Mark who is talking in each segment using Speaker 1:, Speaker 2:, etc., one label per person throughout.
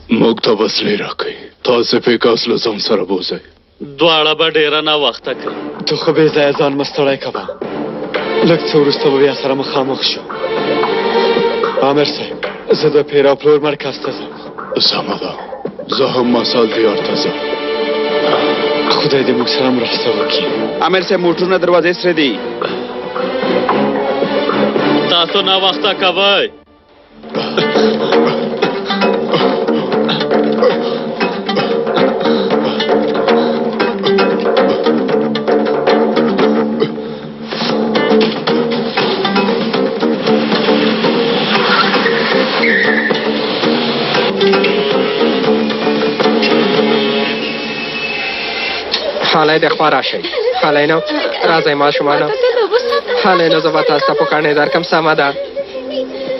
Speaker 1: موږ ته وسلې راکئ. تاسې پیکاس له ځان سره بوځئ.
Speaker 2: دواړه به ډېره ناوخته کړي.
Speaker 3: ته خو بې ځایه ځان مه ستړی کوه. لږ څه وروسته به بیا سره مخامخ شو. عامر صاحب، زه د پیر او پلور مرکز ته ځم.
Speaker 1: سمه ده، زه هم مسال دیار ته ځم.
Speaker 3: خدای دې موږ سره مرسته وکړي.
Speaker 4: عامر صاحب موټرونه دروازې سره دي.
Speaker 2: تاسو ناوخته کوئ.
Speaker 5: حالی د خوا راشئ. حالینو راځئ ماشومانو. حالینو زه به تاسو ته پوکڼې درکړم. سمه ده.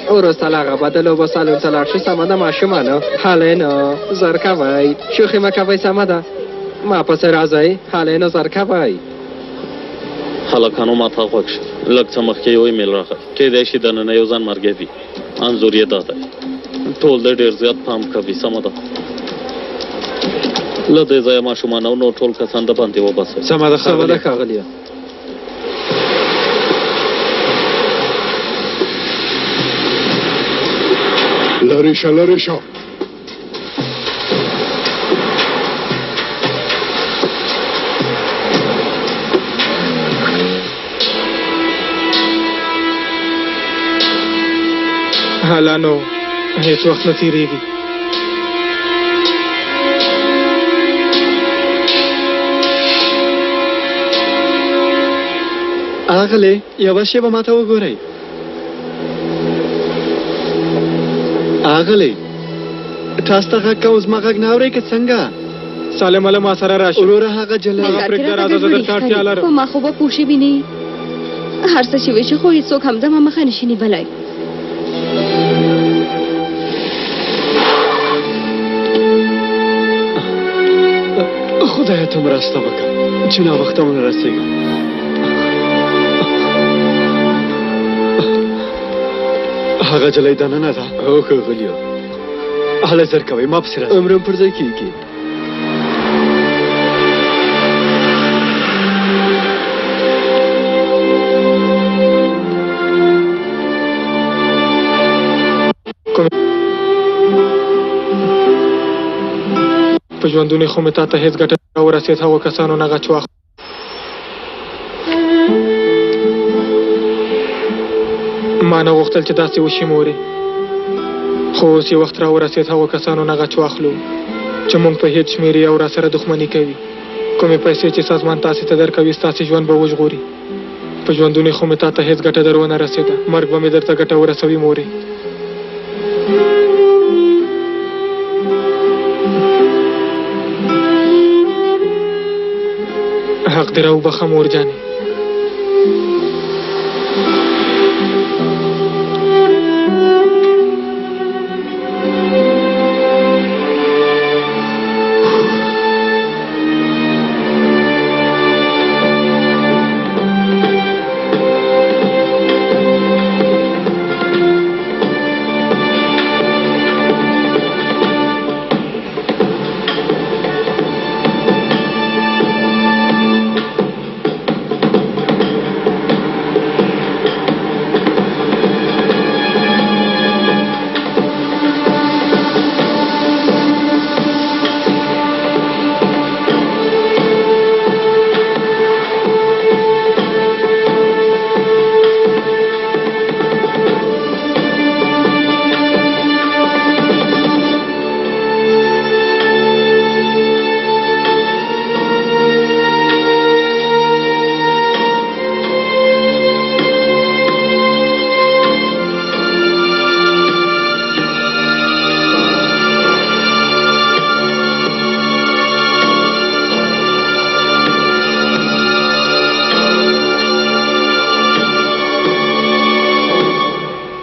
Speaker 5: وروسته له هغه به د لوبو سالون ته لاړ شو. سمه ده ماشومانو. حالینو زر کوئ. شوخي مه کوئ. سمه ده. ما پسې راځئ. حالینو زر کوئ.
Speaker 2: هلکانو ما ته غوږ شئ. لږ څه مخکې یو ایمیل راغی. کیدای شي دننه یو ځان مرګی وي. انځور یې دا دی. ټول د ډېر زیات پام کوي. سمه ده. له دې ځایه ماشومانو نو ټول کسان د باندې وباسئ.
Speaker 3: سمه ده
Speaker 5: ښاغلیه.
Speaker 1: لرې شه، لرې شه.
Speaker 5: حالانو هیڅ وخت نه تېرېږي.
Speaker 3: اغلې یوه شېبه ما ته وګورئ. اغلې تاسو ته غږ کوم، زما غږ نه اورئ که څنګه؟
Speaker 5: سالم والا ما سره راشي.
Speaker 3: وروره هغه جلۍ
Speaker 5: هغه پرېږده، راځه زه درته اړتیا لرم.
Speaker 6: خو ما خو به پوه شوي نه. هر څه چې وي چې خو هېڅوک هم زما مخه نشي نیولی.
Speaker 3: خدایه ته مرسته وکړه چې ناوخته ونه رسېږم. هغه جلۍ دننه ده.
Speaker 1: هو ښاغلیه.
Speaker 3: هله زر کوئ، ما پسې راځئ.
Speaker 1: عمر پر ځای کېږي.
Speaker 5: په ژوندونې خو مې تا ته هېڅ ګټه نه ورسېد. هغو کسانو نه غچ واخ. ما نه غوښتل چې داسې وشي مورې، خو اوس یې وخت را ورسېد هغو کسانو نه غچ واخلو چې موږ په هېڅ شمېرې او را سره دښمني کوي. کومې پیسې چې سازمان تاسې ته درکوي ستاسې ژوند به وژغوري. په ژوندونې خو مې تا ته هېڅ ګټه در ونه رسېده. مرګ به مې درته ګټه ورسوي مورې. حق دې راوبخه مور جانې.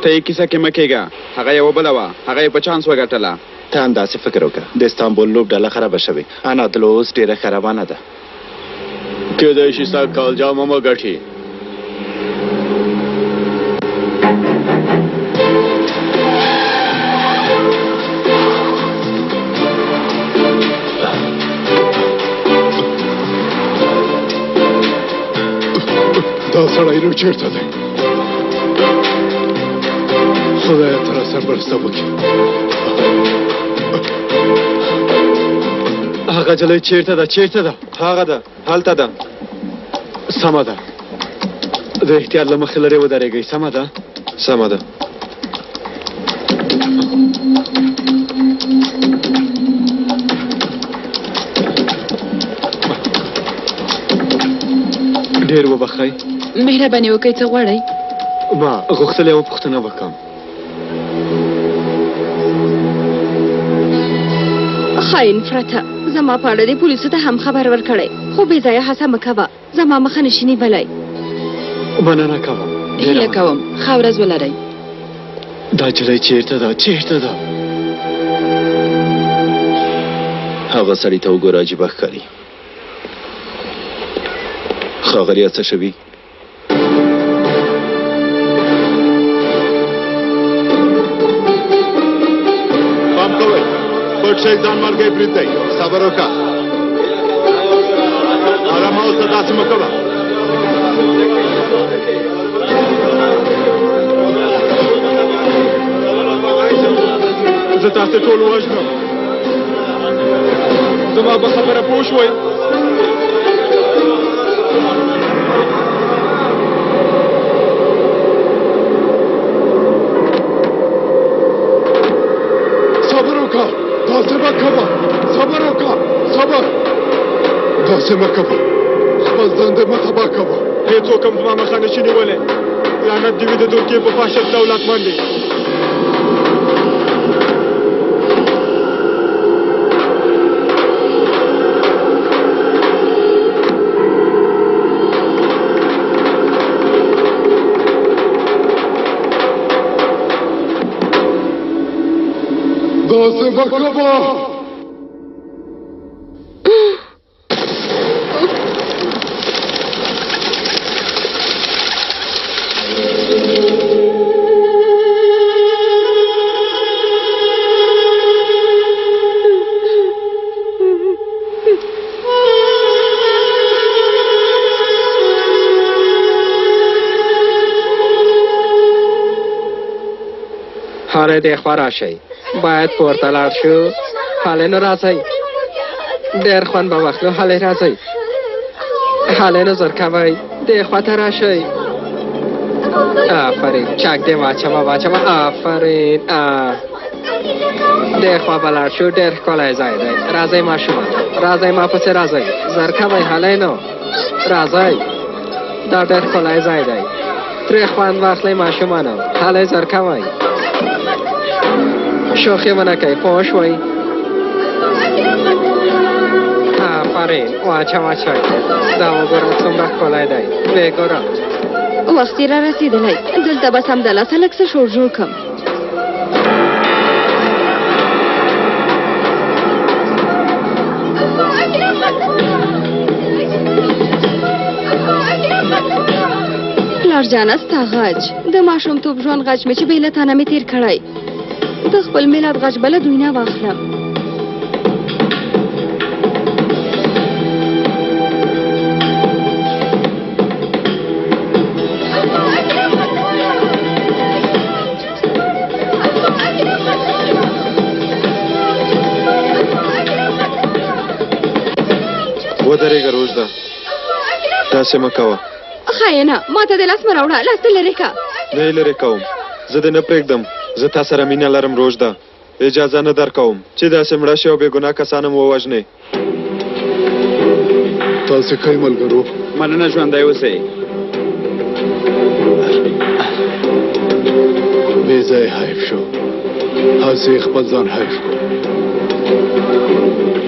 Speaker 4: ته یې کیسه کې مه کېږه. هغه یې وبله وه، هغه یې په چانس وګټله.
Speaker 7: ته همداسې فکر وکړه. د استانبول لوب ډله خرابه شوې. انادلو اوس ډېره ښه روانه ده.
Speaker 1: کېدای شي ستا کالجام هم وګټي. سړی نو چیرته دی خدایه ته را سرمرسته وکړي
Speaker 3: هغه جلۍ چیرته ده چیرته ده هغه ده هلته ده سمه ده د احتیاط له مخې لرې ودرېږئ سمه ده سمه ده ډېر وبخئ
Speaker 8: مهرباني وکړئ څه غواړئ
Speaker 3: ما غوښتل یوه پوښتنه وکړم
Speaker 6: خاین فرته زما په اړه دې پولیسو ته هم خبر ورکړی خو بې ځایه هڅه مه کوه زما مخه نشي نیولی
Speaker 3: مننه کوم
Speaker 8: هیله کوم ښه ورځ ولرئ
Speaker 3: دا جلۍ چیرته ده چیرته ده
Speaker 7: هغه سړی ته وګوره عجیبه ښکاري ښاغلیه څه شوي
Speaker 1: پام کوئ پټ شئ ځان مالګی پرېږدئ صبر وکړه ارامه اوسه داسې مه کوه
Speaker 3: زه تاسې ټول وژنم زما په خبره پوه شوئ
Speaker 1: صبر وکړه داسې مه کوه صبر وکړه صبر داسې مه کوه خپل ځان دې مه تباه کوه
Speaker 3: هېڅوک هم زما مخه نشي نیولی لعنت دې وي د ترکیې په فاشد دولت باندې
Speaker 1: داسې مه کوه
Speaker 9: حاله دې خوا راشئ باید پورته لاړ شو حاله نو راځئ ډېر خوند به واخلو حاله راځئ حاله نظر کوئ دې خوا ته راشئ آفرین چک دې واچوه آفرین دې خوا به لاړ شو ډېر ښکلی ځای دی راځئ ماشومان راځئ ما پسې راځئ زر کوئ حاله نو راځئ دا ډېر ښکلی ځای دی ترې خوند واخلئ ماشومانو حاله زر کوئ شوخی ونه کوي پوه شوئ آفرین واچوئ دا وګوره څومره ښکلی دی ویې ګوره
Speaker 6: وخت یې را رسېدلی دلته به سمدلاسه لږ څه شور جوړ کړم پلار جانه ستا غچ د ماشومتوب ژوند غچ مې چې بې له تانه مې تېر کړی د خپل ملت غچ بله دوی نه واخلم
Speaker 3: ودرېږه روژده داسې مه کوه
Speaker 6: خاینه ما ته د لاس مه راوړه لاس دې لرې کړه
Speaker 3: نه یې لرې کوم زه دې نه پرېږدم زه تا سره مینه لرم روژده اجازه نه درکوم چې داسې مړه شي او بې ګناه کسان هم ووژنې
Speaker 1: تاسې ښه ملګرو
Speaker 4: مننه ژوندی اوسئ
Speaker 1: بې ځایه حیف شو هسې یې خپل ځان حیف کړو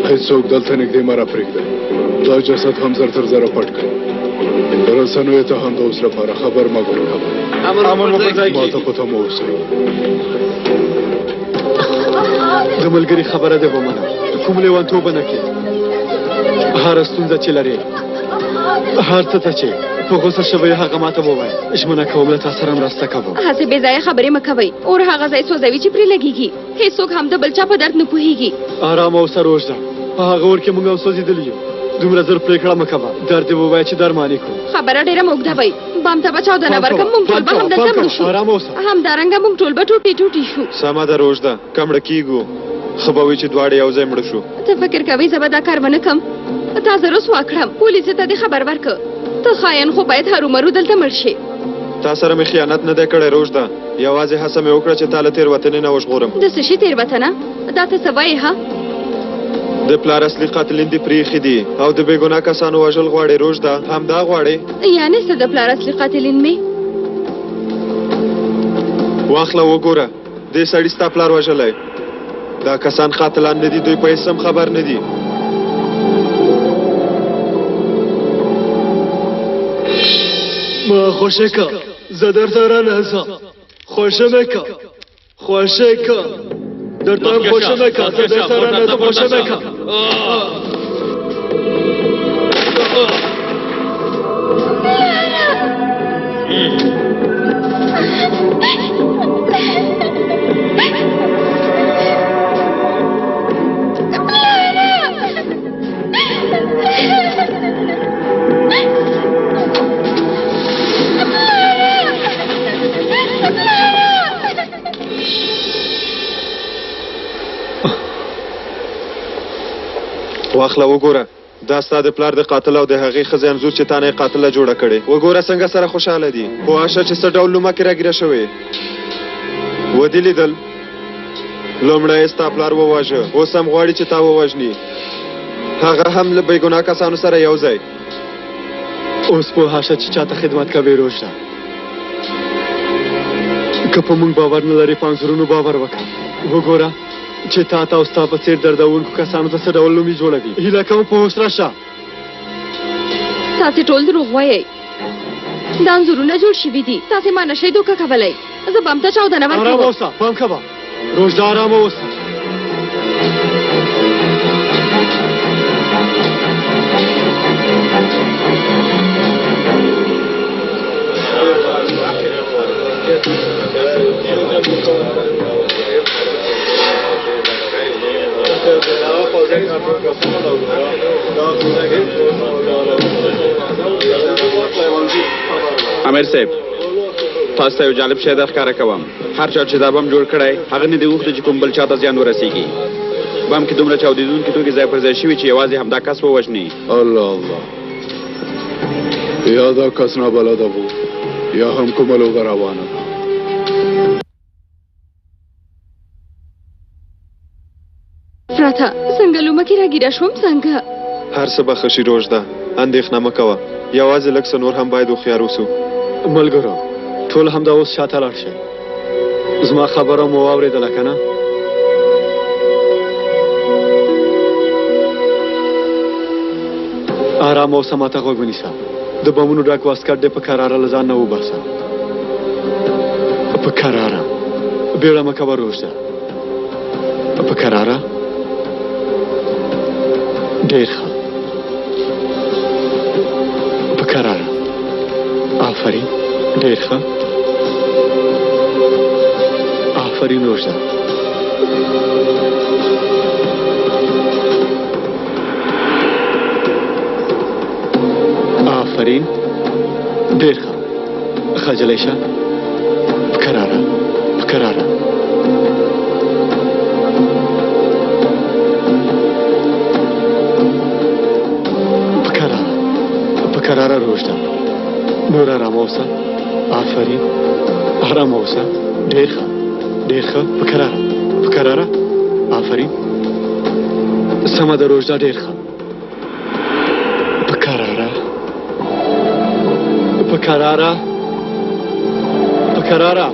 Speaker 1: هېڅوک دلته نږدې مه راپرېږدئ دا جسد هم زر تر زره پټ کړئ رسنیو ته هم د اوس لپاره خبر مه ورکوئ ما ته په تمه اوسئ
Speaker 3: د ملګري خبره دې ومنه کوم لیونتوب نه کې هره ستونزه چې لرې هر څه ته چې په غوسه شوی هغه ماته ووایه ژمنه کوم له تا سره مرسته کوم
Speaker 6: هسې بې ځایه خبرې مه کوئ اور هغه ځای سوځوي چې پرې لګېږي هېڅوک هم د بل چا په درد نه پوهېږي
Speaker 3: ارامه اوسه روژده په هغه اور کې موږ هم سوځېدلي یو دومره زر پرېکړه مه کوه درد دې ووایه چې درمانې کړو
Speaker 6: خبره ډیره موږده وای بام ته به چاودنه ورکړم موږ ټول به همدلته مړ شو
Speaker 3: ارامه اوسه
Speaker 6: همدارنګه موږ ټول به ټوټې ټوټې شو
Speaker 3: سمه ده روژده کمړه کېږو ښه به وي چې دواړه یو ځای مړه شو
Speaker 6: ته فکر کوې زه به دا کار ونه کړم تا زه رسوا کړم پولیسو ته دې خبر ورکړه ته خاین خو باید هرومرو دلته مړ شي
Speaker 3: تا سره مې خیانت نه دی کړی روژده یوازې هڅه مې وکړه چې تا له تېروتنې نه وژغورم
Speaker 6: د څه شي تېروتنه دا ته څه وایې ها
Speaker 3: د پلار اصلي قاتلین دې پرېښي دي او د بې ګناه کسانو وژل غواړې روژده همدا غواړې
Speaker 6: یعنې څه د پلار اصلي قاتلین مې
Speaker 3: واخله وګوره دې سړي ستا پلار وژلی دا کسان قاتلان نه دي دوی په هېڅ هم خبر نه دي ما خوشه که زه درته رانهزم خوشه مکه خوشه که درته هم خوشه مکه زه درته رانهزم خوشه مکه واخله وګوره دا ستا د پلار د قاتل او د هغې ښځې انځور چې تا نه یې قاتله جوړه کړې وګوره څنګه سره خوشحاله دي پوه شه چې څه ډول لومکې راګیره شوې ودې لیدل لومړی یې ستا پلار وواژه اوس هم غواړي چې تا ووژني هغه هم له بې ګناه کسانو سره یو ځای اوس پوه شه چې چاته خدمت کوې روژده که په موږ باور نه لرې په انځورونو باور وکړه وګوره چې تا ته او ستا په څېر دردونکو کسانو ته څه ډول لومې جوړوي هیله کوم په اوس راشه
Speaker 6: تاسې ټول دروغ وایئ دا انځورونه جوړ شوي دي تاسې ما نشئ دوکه کولی زه به هم ته چاودنه ورکوم
Speaker 3: ارامه اوسه پام کوه روژده ارامه اوسه
Speaker 4: امیر صاحب تاسو ته یو جالب شی درښکاره کوم هر چا چې دا بم جوړ کړی هغه نه دې غوښتي چې کوم بل چا ته زیان ورسېږي بم کې دومره چاودېدونکي توکي ځای پر ځای شوي چې یوازې همدا کس ووژني
Speaker 1: الله الله یا دا کس نابلده و یا هم کومه لوبه روانه ده
Speaker 6: پراته څنګه لومکې راګیره شوم څنګه
Speaker 3: هر څه به ښه شي روژده اندېښنه مه کوه یوازې لږ څه نور هم باید هوښیار اوسو ملګرو ټول همدا اوس شاته لاړ شئ زما خبره مو واورېدله که نه ارامه اوسه ماته غوږ ونیسه د بمونو ډک واسکټ دې په کراره له ځان نه وباسه په کراره بیړه مه کوه روژده په کراره ډېر ښه په کراره آفرین ډېر ښه آفرین روژده آفرین ډېر ښه خجلی شه په کراره په کراره کراره روژده نور ارامه اوسه آفرین ارامه اوسه ډېر ښه ډېر ښه په کراره په کراره آفرین سمه ده روژده ډېر ښه په کراره په کراره په کراره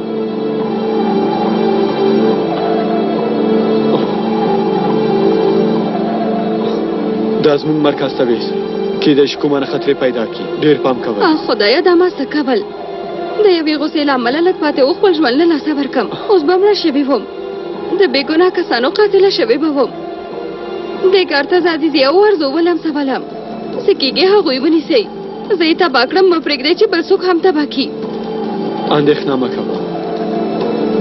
Speaker 3: دا زموږ مرکز ته ویسه کېدای شي کومه نه خطرې پیدا کړي ډېر پام کوئ
Speaker 6: خدایه دا ما څه کول د یوې غوسې له امله لږ پاتې و خپل ژوند له لاسه ورکړم اوس به مړه شوې وم د بې ګناه کسانو قاتله شوې به وم دې کار ته زه عزیزي او ارزولم سولم څه کېږي هغوی ونیسئ زه یې تباه کړم مه پرېږدئ چې بل څوک هم تباه کړي
Speaker 3: اندېښنه مه کوه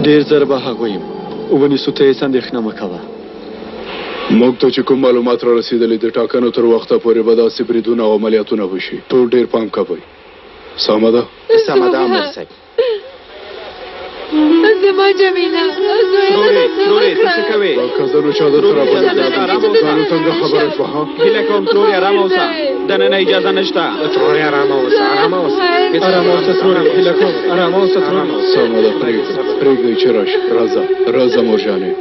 Speaker 3: ډېر زر به هغوی یم ونیسو ته هېڅ اندېښنه مه کوه
Speaker 1: موږ ته چې کوم معلومات را رسېدلي د ټاکنو تر وخته پورې به داسې بریدونه او عملیاتونه وشي. ټول ډېر پام کوئ. سمه ده؟
Speaker 7: سمه ده امیر صاحب.
Speaker 6: زما جمیله
Speaker 4: ترورې ته څه کوې؟
Speaker 1: که زه نو چا در سره ځانو څنګه خبره شوه ها؟
Speaker 4: هیله کوم ترورې ارامه اوسه، دننه اجازه نشته.
Speaker 9: ترورې ارامه اوسه، ارامه اوسه.
Speaker 5: ارامه اوسه ترورې، هیله کوم ارامه اوسه ترورې.
Speaker 1: سمه ده، پرېږدئ چې راشه. راځه مورجانې.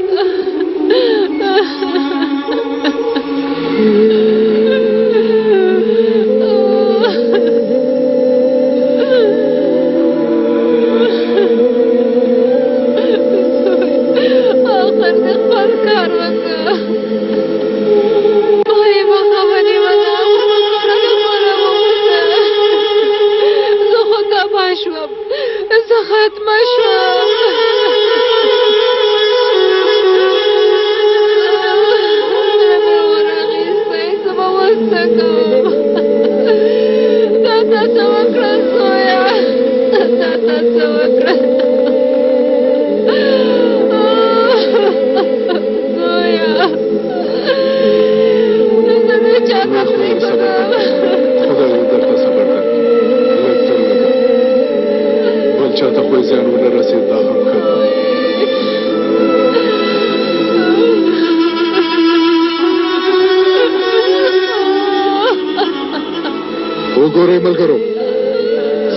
Speaker 1: وګورئ ملګرو،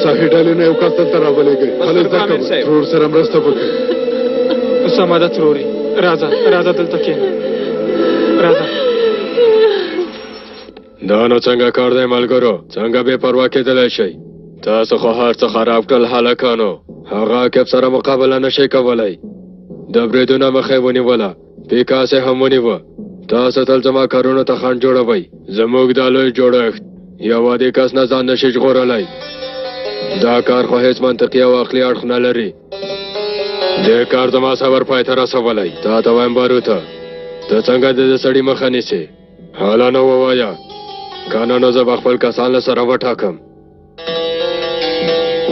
Speaker 1: صحیح ډلې نه یو کس دلته راولېږئ. خلک زده کوئ، ترور سره مرسته وکړئ.
Speaker 5: سمه ده ترورې، راځه دلته کښېنه، راځه.
Speaker 3: دا نو څنګه کار دی ملګرو؟ څنګه بې پروا کېدلی شئ؟ تاسو خو هر څه خراب کړل هلکانو. هغه عاقب سره مقابله نشئ کولی. د بریدونو مخه یې ونیوله، پیکاس یې هم ونیوه. تاسو تل زما کارونو ته خنډ جوړوئ. زموږ دا لوی جوړښت یوازې کس نه ځان نشي ژغورلی. دا کار خو هیڅ منطقي او عقلي اړخ نه لري. دې کار زما صبر پای ته رسولی. تا ته وایم باروته، ته څنګه د دې سړي مخه نیسې؟ حالا نه ووایه، کنه نو زه به خپل کسان له سره وټاکم.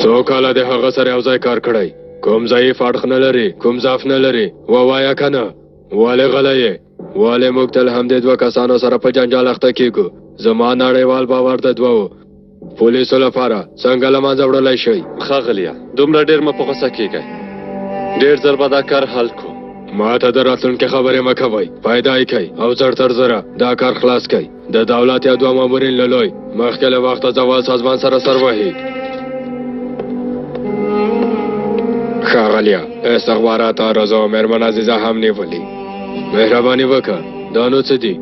Speaker 3: څو کاله د هغه سره یو ځای کار کړی، کوم ضعیف اړخ نه لري، کوم ضعف نه لري. ووایه کنه، ولې غلی یې؟ ولې موږ تل همدې دوه کسانو سره په جنجال اخته کېږو؟ زما نړیوال باور د دوو پولیسو لپاره څنګه له منځه وړلی شئ؟
Speaker 2: ښاغلیه، دومره ډېر مه په غوسه کېږئ. ډېر ژر به دا کار حل کړو.
Speaker 3: ما ته د راتلونکي خبرې مه کوئ. پیدا یې کوئ او زر تر زره دا کار خلاص کوئ. د دولت یا دوه مامورین له لوی مخکې له وخته زوال سازمان سره سر وهي. ښاغلیه، استخبارات رضا او مېرمن عزیزه هم نیولي. مهرباني وکړه، دا نو څه دي؟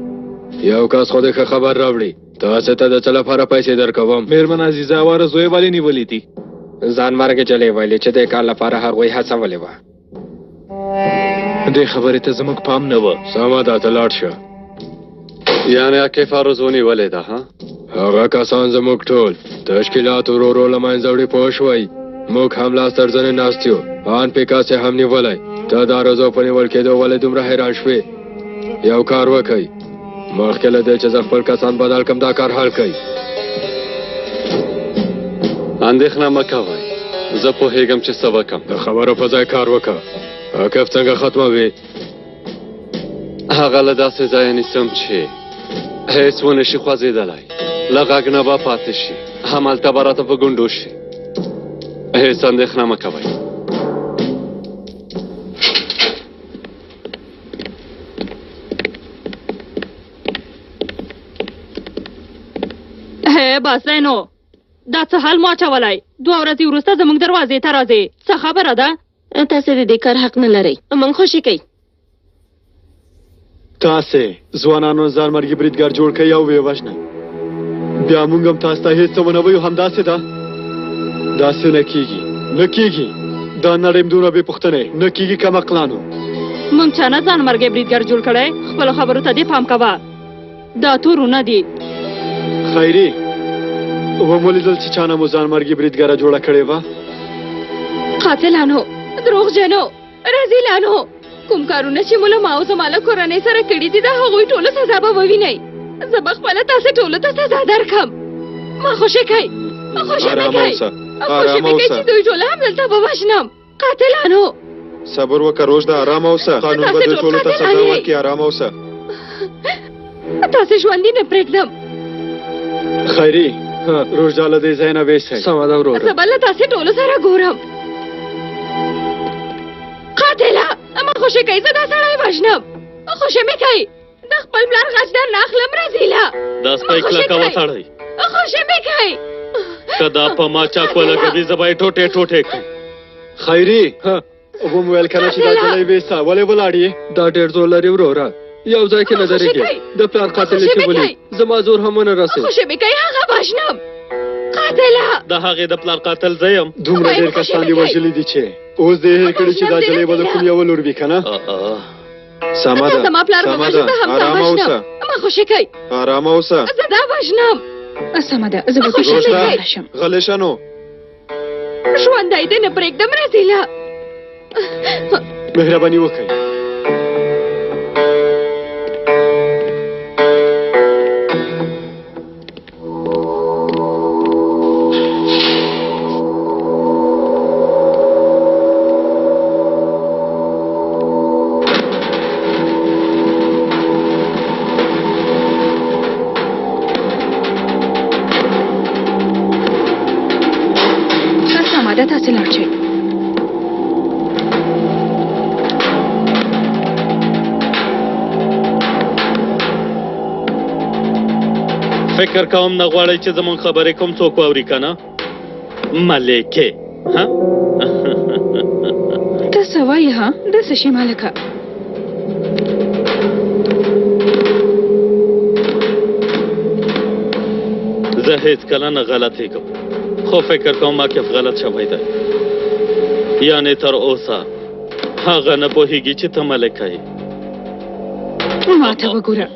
Speaker 3: یو کس خو دې ښه خبر راوړي. تاسو ته د څه لپاره پیسې درکوم؟
Speaker 5: مېرمن عزیزه او رضوی ولې نیولې دي؟
Speaker 9: ځان مرګ چلې ویلې چې د کار لپاره هغوی هڅولې وه.
Speaker 5: دې خبرې ته زموږ پام نه و.
Speaker 3: سمه ده، ته لاړ شه.
Speaker 2: یعنې عاقف عروض ونیولې ده ها؟
Speaker 3: هغه کسان زموږ ټول تشکیلات ورو له منځه وړي، پوه شوئ؟ موږ هم لاس تر زنې ناست یو. ان پیکاس یې هم نیولی. ته د عروضو په نیول کېدو ولې دومره حیران شوې؟ یو کار وکئ، مخکې له دې چې زه خپل کسان بدل کړم دا کار حل کړئ.
Speaker 2: اندېښنه مه کوئ، زه پوهېږم چې څه وکړم.
Speaker 3: د خبرو په ځای کار وکړه. عاقف څنګه ختموي؟
Speaker 2: هغه له داسې ځایه نیسم چې هیڅ ونه شي خوځېدلی. له غږ نه به پاتې شي، همالته به راته په ګونډو شي. هیڅ اندېښنه مه کوئ.
Speaker 6: بس دی نو، دا څه حال مو اچولی؟ 2 ورځې وروسته زموږ دروازې ته راځې. څه خبره ده؟
Speaker 8: تاسې د دې کار حق نه لرئ. موږ خوشي کوي.
Speaker 3: تاسې ځوانانو ځان مرګي بریدګر جوړ کړئ او ویې وژنئ. بیا موږ هم تاسو ته هېڅ څه ونه وایو. همداسې ده؟ داسې نه کېږي، نه کېږي. دا نړۍ دومره بې پوښتنې نه کېږي کمعقلانو.
Speaker 6: موږ چا نه ځان مرګی بریدګر جوړ کړی. خپلو خبرو ته دې پام کوه. دا تورونه دي.
Speaker 3: خیري، ومو لیدل چې چا نه مو ځان مرګي بریدګره جوړه کړې وه؟
Speaker 6: قاتلانو، دروغجنو، رذیلانو، کوم کارونه چې مو له ما او زما له کورنۍ سره کړي دي د هغوی ټولو سزا به ووینئ. زه به خپله تاسې ټولو ته سزا درکړم. ما خوشې کوئ، خوشې مې کوئ، خوشې مې کوئ چې دوی ټوله هم دلته به وژنم. قاتلانو،
Speaker 7: صبر وکړه روژده، ارامه اوسه. قانون به دوی ټولو ته سزا ورکړي، ارامه اوسه.
Speaker 6: تاسې ژوندي نه پرېږدم.
Speaker 3: خیري روژه له دې ځای نه ویسئ.
Speaker 9: سمه ده وروره.
Speaker 6: زه به له تاسې ټولو سره ګورم. قاتله ما خوشې کوي، زه دا سړی وژنم. خوشې مې کوي، د خپل پلار غچ در نه اخلم رزیله.
Speaker 2: دا سپی کلکه وسړی،
Speaker 6: خوشې مې کوي.
Speaker 2: که دا په ما چاک ولګوي زه به یې ټوټې ټوټې کړم.
Speaker 3: خیري ومو ویل کنه چې دا جلۍ ویسه ولې ولاړ یې؟
Speaker 9: دا ډېر زور لري وروره، یو ځای کې نه درېږي. د پلار قاتل چې ولي زما زور هم ونه رسېد.
Speaker 6: خوشې مې کوي، هغه وژنم. قاتله
Speaker 2: د هغې د پلار قاتل زه یم.
Speaker 3: دومره ډېر کسان دې وژلي دي چې اوس دې هېر کړي چې دا جلۍ به د کوم یوه لور وي که نه؟
Speaker 7: سمه ده
Speaker 6: زما پلار به وژنم، زه هم تا وژنم. ما خوشې کوي،
Speaker 7: آرامه اوسه.
Speaker 6: زه دا وژنم. سمه ده، زه به خوشحاله راشم.
Speaker 7: غلی شه نو.
Speaker 6: ژوندی دې نه پرېږدم رزیله.
Speaker 3: مهرباني وکړئ.
Speaker 6: سمه ده، تاسې لاړ شئ.
Speaker 2: فکر کوم نه غواړئ چې زمونږ خبرې کوم څوک واوري که نه؟ ملکې
Speaker 6: ته څه وایې ها؟ دا څه شی ملکه؟
Speaker 2: زه هېڅکله نه غلطېږم، خو فکر کوم عاقف غلط شوی دی. یعنې تر اوسه هغه نه پوهېږي چې ته ملکه یې.
Speaker 6: ما ته وګوره،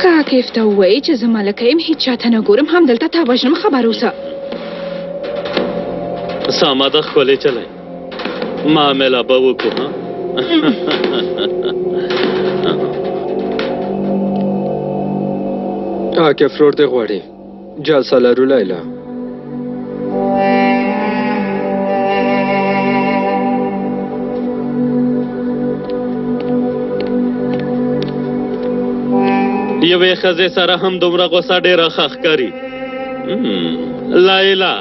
Speaker 6: که عاقف ته ووایې چې زه ملکه یم هېڅ چا ته نه ګورم، همدلته تا وژنم، خبر اوسه.
Speaker 2: سمه ده، ښکلې چلی معامله به وکړو.
Speaker 9: عاقف رور دې غواړي، جلسه لرو لیلا.
Speaker 2: یوې ښځې سره هم دومره غوسه ډېره ښه ښکاري. لیلا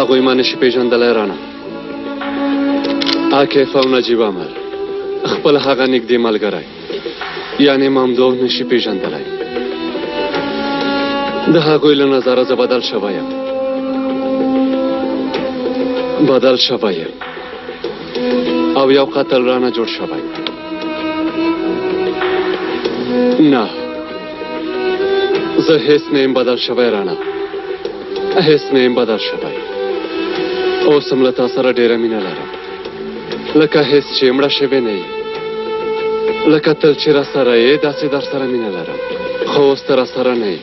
Speaker 9: هغوی ما نشي پېژندلی رانه. عاقف او نجیب عمل خپل هغه نږدې ملګری یعنې ممدوح نشي پېژندلی. د هغوی له نظره زه بدل شوی یم، بدل شوی یم او یو قتل رانه جوړ شوی. نه، زه هیڅ نه یم بدل شوی رانه، هیڅ نه یم بدل شوی. اوس هم له تا سره ډېره مینه لرم، لکه هیڅ چې مړه شوې نه یې، لکه تل چې را سره یې داسې در سره مینه لرم. خو اوس ته را سره نه یې.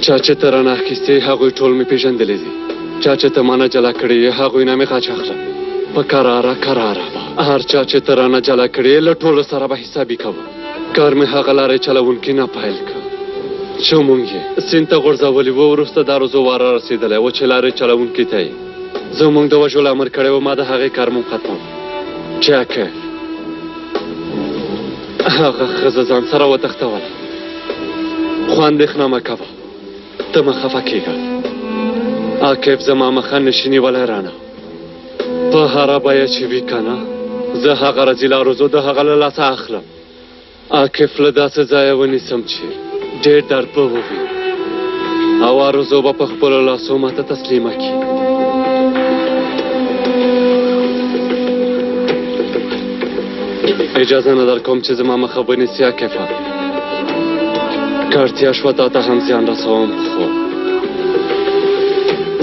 Speaker 9: چا چې ته رانه اخیستې هغوی ټول مې پېژندلی دي، چا چې ته مانه جلا کړې یې هغوی نه مې غچ اخلم په کراره کراره. هر چا چې ته رانه جلا کړې له ټولو سره به حسابي کوم. کار مې هغه لارې چلوونکي نه پیل کړ چې مونږ یې سیند ته غورځولي وو. وروسته دا روزو واره رسېدلی و چې لارې چلوونکي ته یې زموږ د وژلو امر کړی و. ما د هغې کار مو ختم چې عاقف هغه ښځه ځان سره وتښتوله. خو اندېښنه مه کوه، ته مه خفه کېږه. عاقف زما مخه نشي نیولی رانه، په هره بیه چې وي که نه زه هغه رزیله روزو د هغه له لاسه اخلم. عاقف له داسې ځایه ونیسم چې ډېر درد به ووي او آرزو به په خپلو لاسو ماته تسلیمه کړي. اجازه نه در کوم چې زما مخه ونیسي عاقفه. که اړتیا شوه تا ته هم زیان رسوم، خو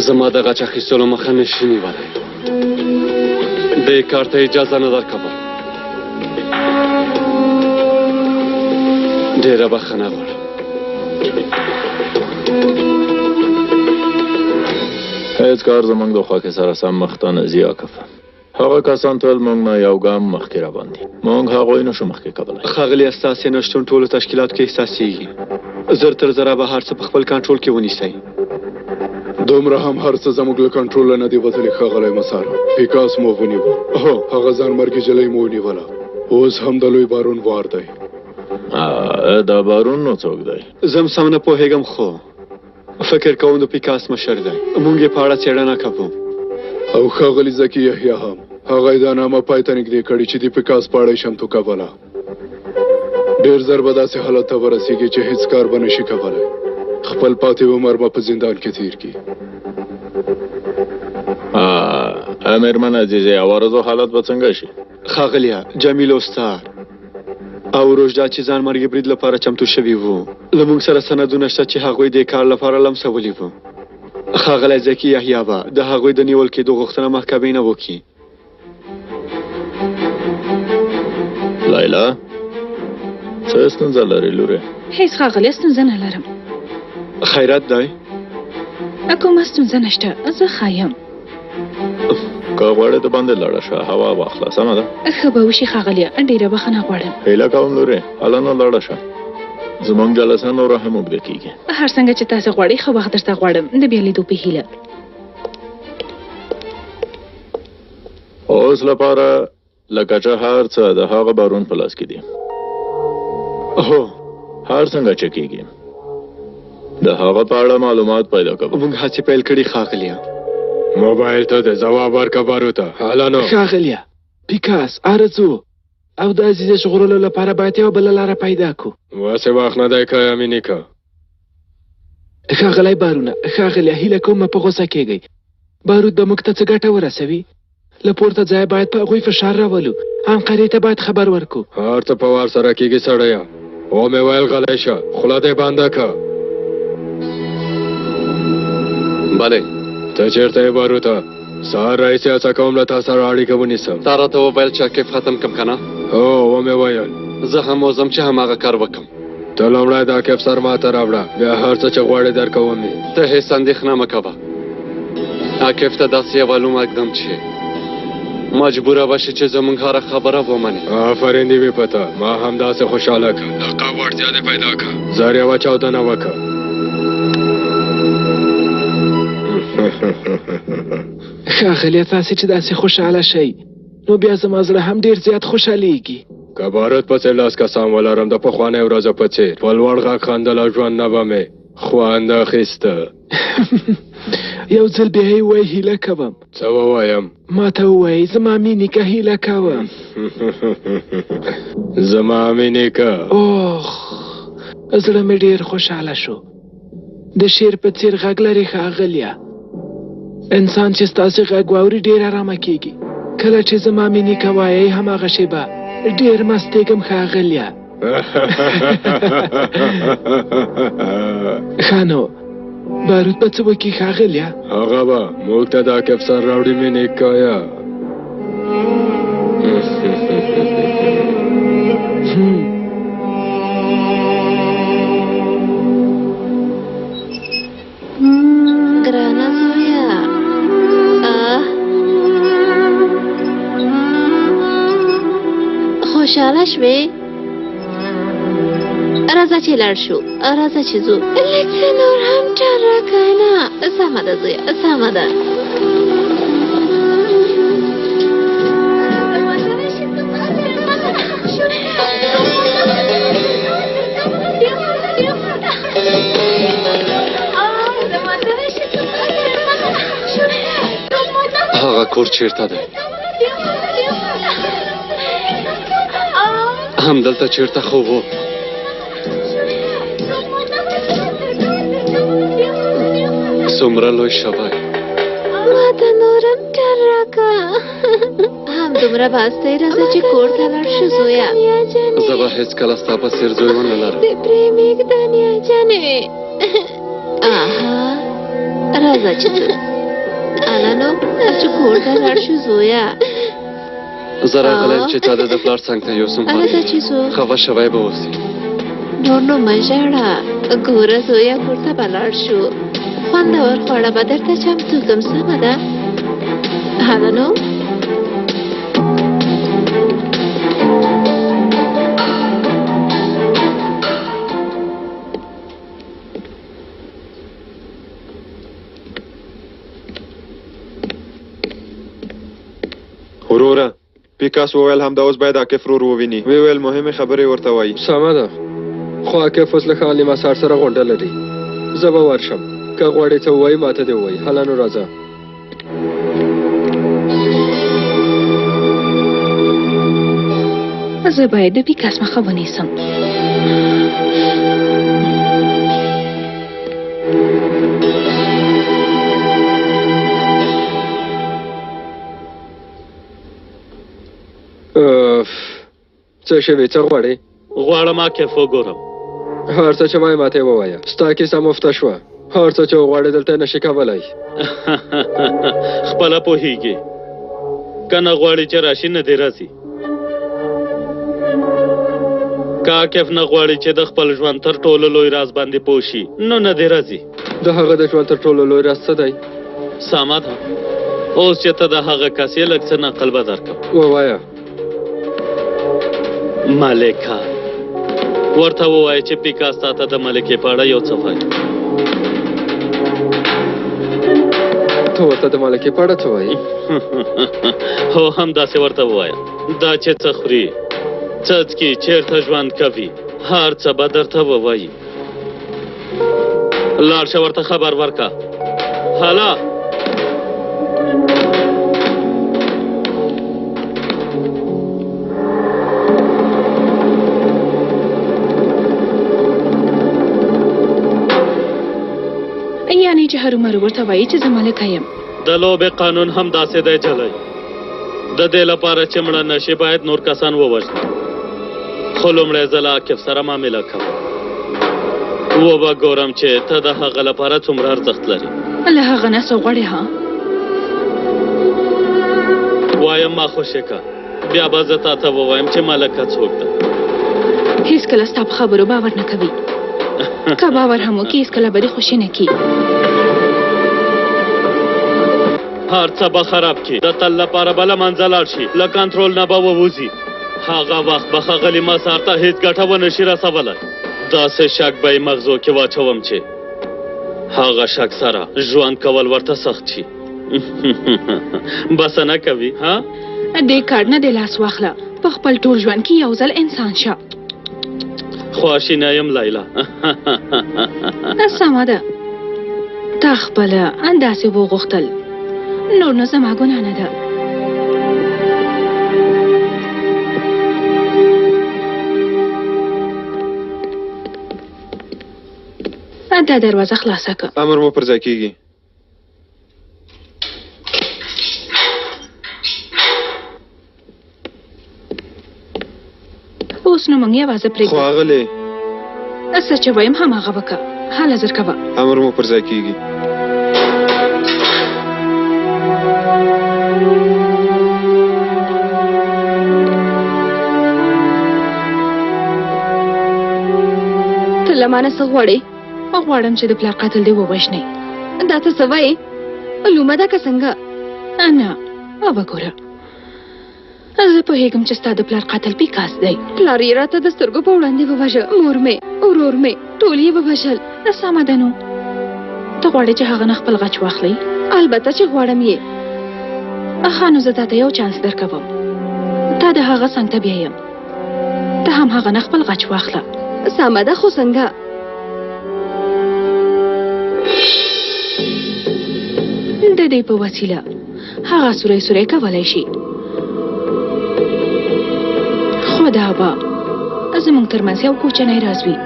Speaker 9: زما د غچ اخیستلو مخه نشي نیولی. دې کار ته اجازه نه درکوم.
Speaker 3: ډېره بخښنه غواړم.
Speaker 10: هیڅ کار زموږ د خوښې سره سم مخته نه ځي عاکفه. هغه کسان ټول موږ نه یو ګام مخکې راباندې. موږ هغوی نشو مخکې کولی.
Speaker 3: ښاغلي ستاسې نشتون ټولو تشکیلاتو کې احساسېږي. زر تر زره به هر څه په خپل کنټرول کې ونیسئ.
Speaker 1: دومره هم هر څه زموږ له کنټروله نه دی وتلی ښاغلی مسار. پیکاس مو ونیوه. هو هغه ځانمرګي جلۍ مو ونیوله. اوس هم د لوی بارون وار دی.
Speaker 10: دا بارون نو څوک دی؟
Speaker 3: زه هم سم نه پوهېږم خو فکر کوم د پیکاس مشر دی. موږ یې په اړه څېړنه کوو.
Speaker 1: او ښاغلي زکي یحیی هم هغه یې دا نامه پای ته نږدې کړې چې د پیکاس په اړه یې چمتو کوله. ډېر ژر به داسې حالت ته ورسېږي چې هېڅ کار به نشي کولی. خپل پاتې عمر به په زندان کې تېر کړي.
Speaker 10: مېرمن عزیزې عوارضو حالت به څنګه شي؟
Speaker 3: ښاغلیه جمیل استاد او روژدا چې ځانمرګي برید لپاره چمتو شوي وو، له موږ سره سندونه شته چې هغوی دې کار لپاره لمسولي وو. ښاغلی زکي یحیی به د هغوی د نیول کېدو غوښتنه محکمې نه وکړي.
Speaker 10: لیلا څه ستونزه لرې لورې؟
Speaker 11: هیڅ ښاغلی ستونزه نه لرم.
Speaker 3: خیرات دی؟
Speaker 11: کومه ستونزه نشته، زه ښه یم.
Speaker 10: که غواړې د باندې لاړه شه، هوا واخله. سمه ده؟
Speaker 11: ښه به وشي ښاغلیه، ډېره بخښنه غواړم.
Speaker 10: هیله کوم لورې، هله نه لاړه شه. زموږ جلسه نوره هم اوږده کېږي.
Speaker 11: هر څنګه چې تاسې غواړئ، ښه وخت درته غواړم. د بیا لیدو په هیله.
Speaker 10: اوس لپاره لکه چې هر څه د هغه بارون په لاس کې دي.
Speaker 3: هو
Speaker 10: هر څنګه چې کېږي د هغه په اړه معلومات پیدا کوو.
Speaker 3: موږ هڅې پیل کړي ښاغلیه.
Speaker 1: موبایل ته د ځواب ورکه بارو ته. هله نو
Speaker 12: ښاغلیه پیکاس آرزو او د عزیزې ژغورلو لپاره باید یوه بله لاره پیدا کړو.
Speaker 1: واسې وخت نه دی که امیني که.
Speaker 12: ښاغلی بارونه، ښاغلیه هیله کوم په غوسه کېږئ. بارود به موږ ته څه ګټه ورسوي. له پورته ځایه باید په هغوی فشار راولو. همقرې ته باید خبر ورکړو.
Speaker 1: هر څه په وار سره کېږي سړیه. ومې ویل غلی شه، خوله دې بنده که.
Speaker 13: بله
Speaker 1: ته چېرته یې باروته؟ سهار راهیسې هڅه کوم له تا سره اړیکه ونیسم.
Speaker 13: تا راته وویل چې کیف ختم کم که نه؟
Speaker 1: هو ومې ویل.
Speaker 13: زه هم وځم چې هماغه کار وکړم.
Speaker 1: ته لومړی دا کیف سر ما ته راوړه، بیا هر څه چې غواړې درکوم یې.
Speaker 13: ته هېڅ اندېښنه مه کوه. کیف ته داسې یو معلوم اقدام چې مجبوره به شي چې زموږ هره خبره ومني.
Speaker 1: آفرین دې وي په تا. ما هم داسې خوشحاله کړه. لقب وړتیا دې پیدا کړه. زر یوه چاودنه وکړه.
Speaker 12: ښاغلیه تاسې چې داسې خوشحاله شئ، نو بیا زما زړه هم ډېر زیات خوشحالیږي.
Speaker 1: که بارود پسې لاس کسان ولرم د پخوانیو ورځو په څېر په لوړ غږ خندل او ژوند نه به مې خوند اخیسته.
Speaker 12: یو ځل بیا یې ووایي هیله کوم.
Speaker 1: څه ووایم؟
Speaker 12: ما ته ووایي زما مینې که هیله کوم.
Speaker 1: زما مینې که.
Speaker 12: اوخ زړه مې ډېر خوشحاله شو. د شعر په څېر غږ لري ښاغلیه. انسان چې ستاسې غږ واوري ډېر ارامه کېږي. کله چې زما مینې که وایئ هماغه شېبه ډېر مستېږم ښاغلیه. ښه نو بارود به څه وکړي ښاغلیه؟
Speaker 1: هغه به موږ ته دا کیف سر راوړي مینې کایه.
Speaker 8: ګرانه زویه خوشحاله شوې؟ راځه چې لاړ شو، راځه چې ځو. لږ نور هم ټال راکړه نه. سمه ده زویه سمه ده.
Speaker 13: هغه کور چیرته دی؟ همدلته چیرته خو و. څومره لوی شوی.
Speaker 8: ما ته نورم ټال راکړه. هم دومره باستی. راځه چې کور ته لاړ شو زویه.
Speaker 13: زه به هېڅکله ستا په څېر زوی ونه لرم.
Speaker 8: د پرېمېږ دنیا جانې. آها راځه چې ځو. اله نو چې کور ته لاړ شو زویه.
Speaker 13: زه راغلی یم چې تا د پلار څنګ ته یوسم.
Speaker 8: راځه چې ځو.
Speaker 13: خفه شوی به اوسې.
Speaker 8: نور نو مه ژاړه ګوره زویه کور ته به لاړ شو خوندور خواړه به درته چمتو کړم سمه ده هله نو
Speaker 3: وروره پیکاس وویل همدا اوس باید عاکف ورور وویني وی ویل مهمې خبرې ورته وایي
Speaker 9: سمه ده خو عاکف اوس له خالي مسار سره غونډه لري زه به ورشم که غواړې څه ووایي ماته دې ووایي هله نو راځه
Speaker 11: زه باید د پیکاس مخه ونیسم
Speaker 9: څه شوي څه غواړې
Speaker 2: غواړم عاکف وګورم
Speaker 9: هر څه چې وایې ماته یې ووایه ستا کیسه مفته شوه هر څه چې وغواړې دلته نشي کولی
Speaker 2: خپله پوهېږي که نه غواړي چې راشي نه دې راځي که عاکف نه غواړي چې د خپل ژوند تر ټولو لوی راز باندې پوه شي نو نه دې راځي
Speaker 9: د هغه د ژوند تر ټولو لوی راز څه دی
Speaker 2: سمه ده اوس چې ته د هغه کس یې لږ څه نقل به درکړم
Speaker 9: ووایه
Speaker 2: ملکه ورته ووایه چې پیکاس تا ته د ملکې په اړه یو څه وایي
Speaker 9: ته ورته د ملکې په اړه څه وایي
Speaker 2: هو همداسې ورته ووایه دا چې څه خوري څه څکي چېرته ژوند کوي هر څه به درته ووایي لاړ شه ورته خبر ورکړه هله
Speaker 11: یعنې چې هرومرو ورته وایي چې زه ملکه یم
Speaker 2: د لوبې قانون هم داسې دی جلی د دې لپاره چې مړه نشي باید نور کسان ووژني خو لومړی زه له عاکف سره معامله کوم وبه ګورم چې ته د هغه لپاره څومره ارزښت لري
Speaker 11: له هغه نه څه غواړې ها
Speaker 2: وایم ما خوشې که بیا به زه تا ته ووایم چې ملکه څوک ده
Speaker 11: هېڅکله ستا په خبرو باور نه کوي که باور هم وکړي هېڅکله به دې خوشي نه کړي
Speaker 2: هر څه به خراب کړي د تل لپاره به له منځه لاړ شي له کنټرول نه به ووځي هغه وخت به ښاغلي مسار ته هېڅ ګټه ونه شي رسولی داسې شک به یې مغزو کې واچوم چې هغه شک سره ژوند کول ورته سخت شي بسنه کوي ها
Speaker 11: دې کار نه دې لاس واخله په خپل ټول ژوند کې یو ځل انسان شه
Speaker 2: خواشینه یم لیلا
Speaker 11: سمه ده تا خپله انداسې وغوښتل نور نو زما ګناه نه ده دا دروازه خلاصه که
Speaker 3: امر مو پر ځای کېږي
Speaker 11: اوس نو موږ یوازې
Speaker 3: خو
Speaker 11: پرېږدو
Speaker 3: هغلې
Speaker 11: څه چې وایم هماغه وکړه هله زر کوه
Speaker 3: امر مو پر ځای کېږي
Speaker 6: ته له مانه څه غواړې
Speaker 11: غواړم چې د پلار قاتل دې ووژنې
Speaker 6: دا ته څه وایې لومه ده که څنګه
Speaker 11: نه وګوره زه پوهېږم چې ستا د پلار قاتل پیکاس دی
Speaker 6: پلار یې راته د سترګو په وړاندې ووژه مور مې ورور مې ټول یې ووژل
Speaker 11: سمه ده نو ته غواړې چې هغه نه خپل غچ واخلئ
Speaker 6: البته چې غواړم یې
Speaker 11: ښه نو زه تاته یو چانس درکوم تا د هغه څنګ ته بیایم ته هم هغه نه خپل غچ واخله
Speaker 6: سمه ده خو څنګه
Speaker 11: د دې په وسیله هغه سوری سوری کولی شي خو دا به زموږ ترمنځ یو کوچنی راز وي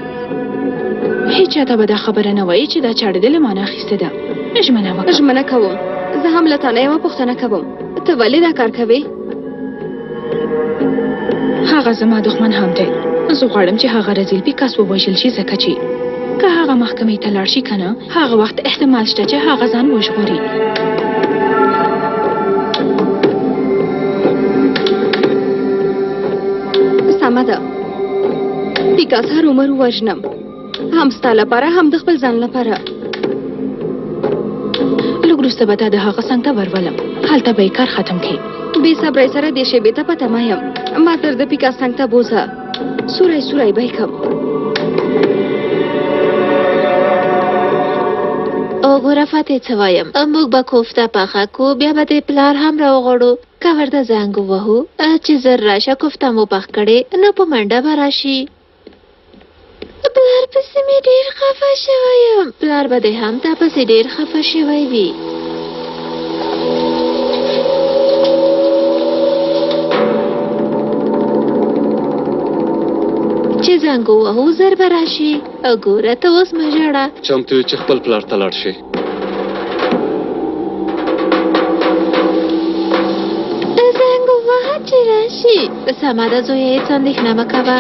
Speaker 11: هیچ چاته به دا خبره نه وایي چې دا چاړه دې له ما نه اخیستې ده ژمنه وکړه
Speaker 6: ژمنه کوم زه هم له تا نه یوه پوښتنه کوم ته ولې دا کار کوې
Speaker 11: هغه زما دښمن هم دی زه غواړم چې هغه رزیل پیکاس ووژل شي ځکه چې که هغه محکمې ته لاړ شي که نه هغه وخت احتمال شته چې هغه ځان وژغوري
Speaker 6: سمه ده پیکاس هر عمر وژنم، هم ستا لپاره هم د خپل ځان لپاره.
Speaker 11: لږ وروسته به تا د هغه څنګ ته ورولم، هلته به یې کار ختم کړي.
Speaker 6: بې صبرۍ سره دې شیبې ته په تمه یم. ما تر د پیکاس څنګ ته بوځه، سوری سوری به یې کړم.
Speaker 8: وګوره فاتح څه وایم، موږ به کوفته پخه کو، بیا به د پلار هم راوغواړو که ورته زنګ ووهو چې زر راشه کوفته مو پخ کړې نو په منډه به راشي. پلار پسې مې ډېر خفه شوی یم. پلار به دې هم تا پسې ډېر خفه شوی وي. چې زنګ ووهو زر به راشي. ګوره ته اوس مه ژاړه.
Speaker 13: چمتو یو چې خپل پلار ته لاړ شي.
Speaker 8: زنګ ووهه چې راشي. سمه ده زویه، هېڅ اندېښنه مه کوه.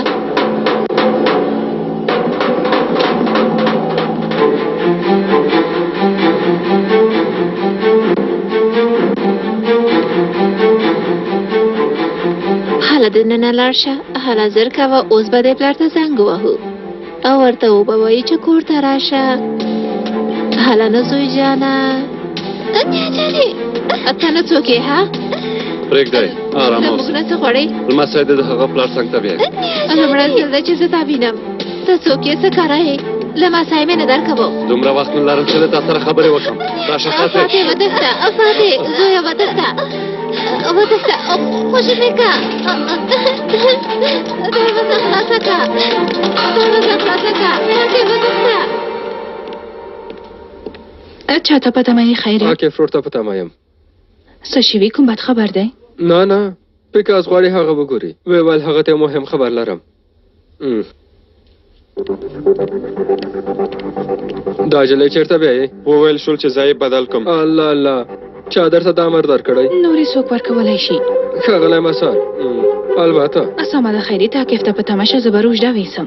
Speaker 8: هله دننه لاړ شه، هله زر کوه. اوس به دې پلار ته زنګ ووهو او ورته وبه وایي چې کور ته راشه. هله نه زوی جانه. نیا جانې ته نه څوک یې ها؟
Speaker 13: پرېږدئ ارامه
Speaker 8: له موږ
Speaker 13: اوسئ.
Speaker 8: نه څه غواړې؟
Speaker 13: لمسی دې د هغه پلار څنګ ته بیایي.
Speaker 8: لومړی ځل دی چې زه تا وینم. ته څوک یې، څه کاره یې؟ لمسی مې نه درکوم.
Speaker 13: دومره وخت نه لرم چې له تا سره خبرې وکړم. راشه فاتح.
Speaker 8: فاتح ودښته، فاتح زویه ودښته، ودښته خوشي مې که. دروازه خلاصه که، دروازه خلاصه که. فاتح ودښته.
Speaker 11: چاته په تمه یې خیر؟
Speaker 9: عاقف ورور ته په تمه یم.
Speaker 11: څه شوي، کوم بد خبر دی؟
Speaker 9: نه پیکاس غواړي هغه وګوري. ویې ویل هغه ته مهم خبر لرم. دا جلۍ چېرته بیایې؟
Speaker 3: وویل شول چې ځای بدل کړم.
Speaker 9: الله الله، چا درته دا امر درکړی؟
Speaker 11: نورې څوک ورکولی شي.
Speaker 9: ښاغلی مسان، البته.
Speaker 11: سمه ده خیري، ته عاقف ته په تمه شه، زه به روژده ویسم.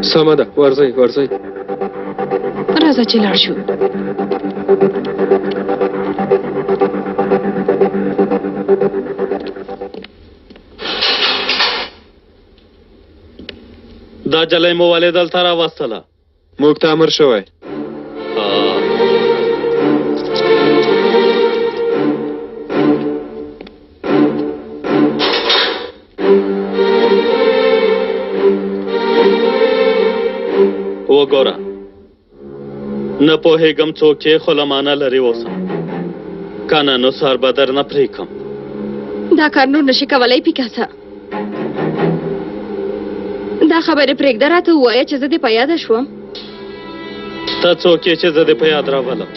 Speaker 9: سمه ده، ورځئ ورځئ.
Speaker 11: راځه چې لاړ شو.
Speaker 2: دا جلۍ مو ولې دلته راوستله؟
Speaker 3: موږ ته امر شوی.
Speaker 2: وګوره، نه پوهېږم څوک یې، خو له مانه لرې اوسه، که نه نو سر به در نه پرېږدم.
Speaker 6: دا کار نور نشي کولی پیکاسه. دا خبرې پرېږده، راته ووایه چې زه دې په یاده شوم.
Speaker 2: ته څوک یې چې زه دې په یاد راولم؟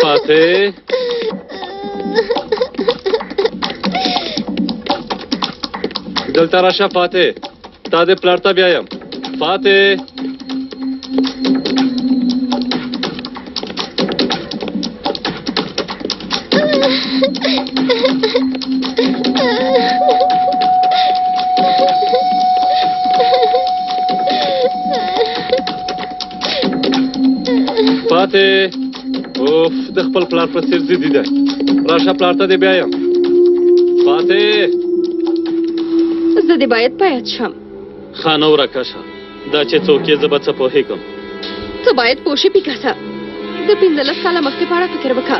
Speaker 2: فاتح،
Speaker 13: دلته راشه فاتح، تا دې پلار ته بیایم. فاتح فاتح، اوف د خپل پلار په څیر ضدي دی. راشه پلار ته دې بیایم. فاتح
Speaker 6: زه دې باید په یاد شم.
Speaker 2: ښه نه ورکه شه، دا چې څوک یې زه به څه پوهېږم.
Speaker 6: ته باید پوه شې پیکاسه، د 15 کاله مخکې په اړه فکر وکړه.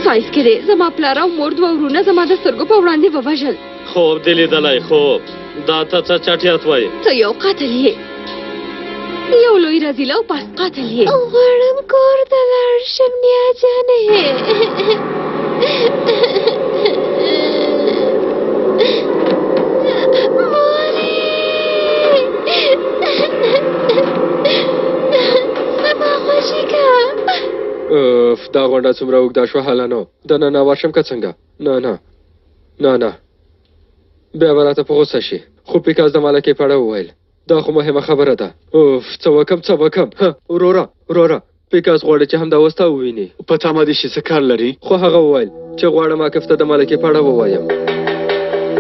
Speaker 6: سایز کې دی زما پلار او مور دوه ورونه زما د سترګو په وړاندې ووژل.
Speaker 2: خوب دې لیدلی؟ خوب؟ دا ته څه چټیات وایې؟
Speaker 6: ته یو قاتل یې، یو لوی رذیل او پاس قاتل یې.
Speaker 8: غواړم کور ته لاړ شم نیا جانې. زما خوشي که.
Speaker 9: دا غونډه څومره اوږده شوه هله نو دننه ورشم که څنګه؟ نه بیا به راته په غوسه شي. خو پیکاس د ملکې په اړه وویل. دا خو مهمه خبره ده. اوف، څه وکم. وروره پیکاس غواړي چې همدا اوس تا وویني.
Speaker 3: په تمه دې شي، څه کار لري؟
Speaker 9: خو هغه وویل چې غواړم عاقف ته د ملکې په اړه ووایم.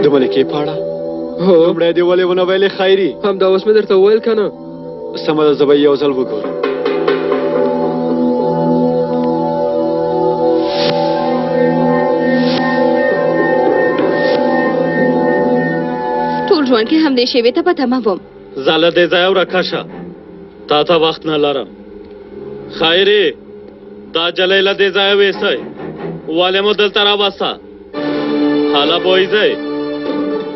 Speaker 3: د ملکې په اړه؟
Speaker 9: هو.
Speaker 3: لومړی دې ولې ونه ویلې خیري؟
Speaker 9: همدا اوس مې درته وویل که نه؟
Speaker 3: سمه ده، زه به یو ځل وګورم.
Speaker 6: ژوند کې هم دې شیبې ته په تمه وم.
Speaker 2: زه له دې ځایه ورکه شه، تا ته وخت نه لرم. خیرې دا جلۍ له دې ځایه ویسئ، ولې مو دلته راوسته؟ هله بویځئ.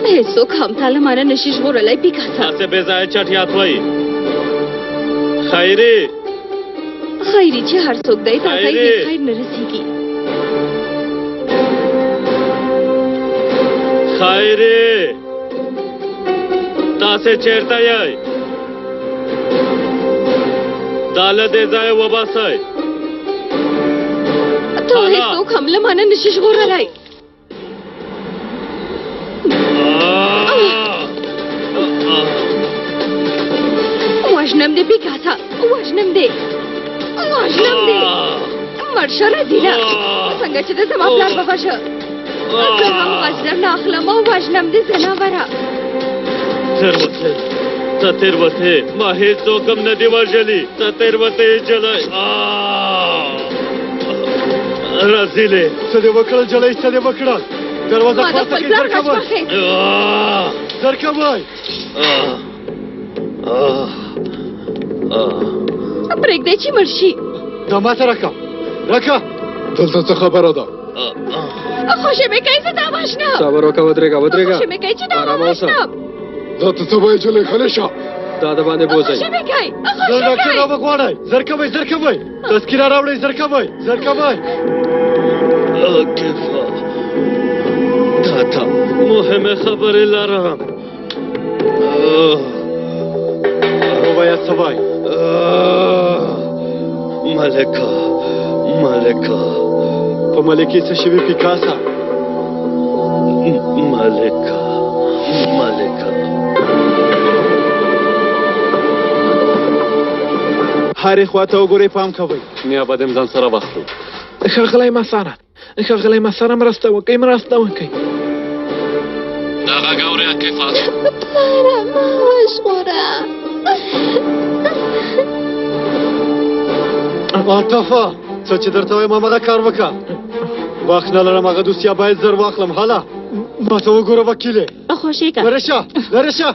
Speaker 6: هیڅوک هم تا له مانه نشي ژغورلی پیکاسا.
Speaker 2: داسې بې ځایه چټیات وایي. خیرې
Speaker 6: خیري چې هر څوک دی تا ته یې خیر نه رسیږي.
Speaker 2: خیرې تاسې چېرته یئ؟ دا له دې ځایه وباسئ.
Speaker 6: ته هیڅوک هم له مانه نشي ژغورلی. وژنم دې پیکاسا، وژنم دې، وژنم دې. مړ شه رزیله، څنګه چې د زما پلار به وژه. زه هم وژنم نه اخلم او وژنم دې ځناوره.
Speaker 2: تېروتې، ته تېروتې، ما هېڅوک هم نه دي وژلي. ته تېروتې جلۍ. رزیلې
Speaker 3: څه دې وکړل جلۍ، څه دې وکړل؟ دروازه خلاصه کړئ، زر کوئ، زر کوئ.
Speaker 6: پرېږدئ چې مړ شي.
Speaker 3: دا ماته راکړه، راکړه.
Speaker 1: دلته څه خبره ده؟
Speaker 6: خوشې مې کوي، زه دا وژنم.
Speaker 9: صبر وکړه، ودرېږه ودرېږه.
Speaker 6: خوشې مې کوي چې دا وژنم.
Speaker 1: دا ته څه وایې جلۍ؟ غلی شه.
Speaker 9: دا د باندې بوځئ.
Speaker 6: خوشې مې کوي،
Speaker 3: زر ډاکټر راوغواړئ، زر کوئ، زر کوئ. تذکره راوړئ، زر کوئ، زر کوئ.
Speaker 2: کیفا تا ته مهمه خبرې لرم.
Speaker 3: ووایه څه وایي؟
Speaker 2: ملکه ملکه
Speaker 3: په ملکې څه شوي پیکاسا؟
Speaker 2: ملکه ملکه
Speaker 3: هرې خواته وګورئ، پام کوئ.
Speaker 13: نیا به دې ځان سره واخلو.
Speaker 12: ښاغلی مسانه، ښاغلی مسانه، مرسته وکړئ، مرسته وکړئ.
Speaker 13: دا غږ اورې کیفا؟
Speaker 8: پلاره ما وژغوره.
Speaker 3: عاطفه څه چې درته وایم هماغه کار وکړه. وخت نه لرم، هغه دوسیه باید زر واخلم. هله ما ته وګوره وکیلې.
Speaker 8: خوشې که
Speaker 3: لرې شه، لرې شه.